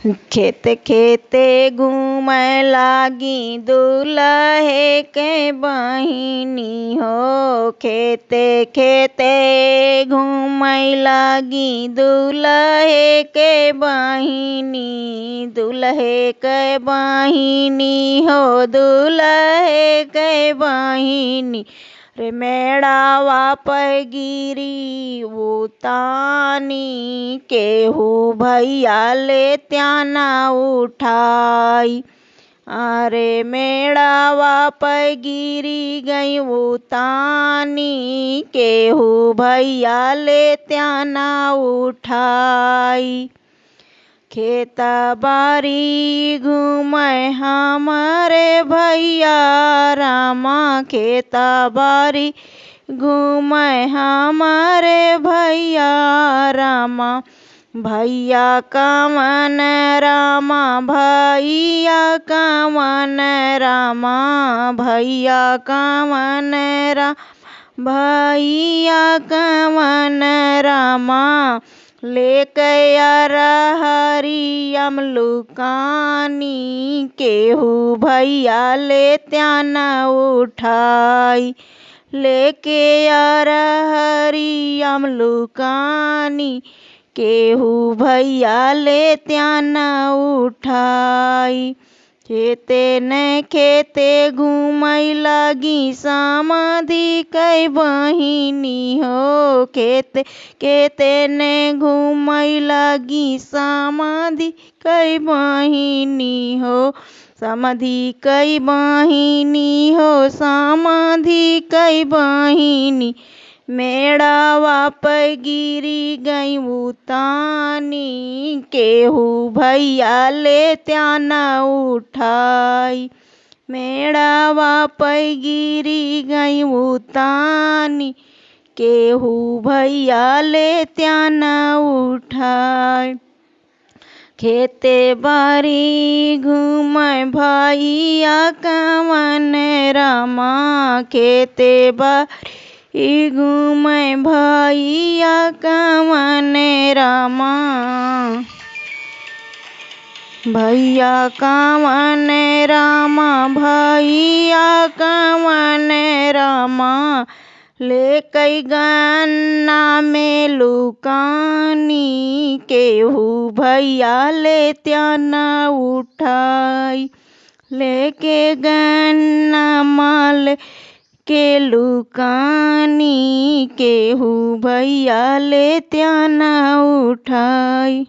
खेत खेते घूमै लागी दुलहे के बहिनी हो। खेते खेते घूमै लागी दुलहे के बहिनी, दुलहे के बहिनी हो, दुलहे के बहिनी। रे मेड़ावा पे गिरी उतानी, केहू भैया ले त्याना उठाई। अरे मेड़ावा पे गिरी गई उतानी, केहू भैया ले त्याना उठाई। खेत बारी घूमै हमारे भैया रामा, खेत बारी घूमै हमारे भैया रामा। भैया कवन रामा, भैया कवन रामा, भैया कवन रामा, भैया कवन रामा। लेके अरहरी अमलुकानी, केहू भैया ले त्याना उठाई। लेके अरहरी अमलुकानी, केहू भैया ले त्याना उठाई। खेते न खेते घूमै लागी समाधि कै बहिनी हो। खेते खेते न घूमै लागी समाधि कै बहिनी हो। समाधि कै बहिनी हो, समाधि कै बहिनी। मेड़ावा पे गिरी गई उतानी, केहू भैया ले त्याना उठाई। मेड़ावा पे गिरी गई उतानी, केहू भैया ले त्याना उठाई। खेते बारी घूमै भैया कवन रामा, खेते बारी घूमै भैया कवन रामा। भैया कवन रामा, भैया कवन रामा। लेके गन्ना में लुकानी, केहू भैया ले त्याना उठाई। लेके गन्ना माल के लुकानी, केहू भैया ले त्याना उठाई।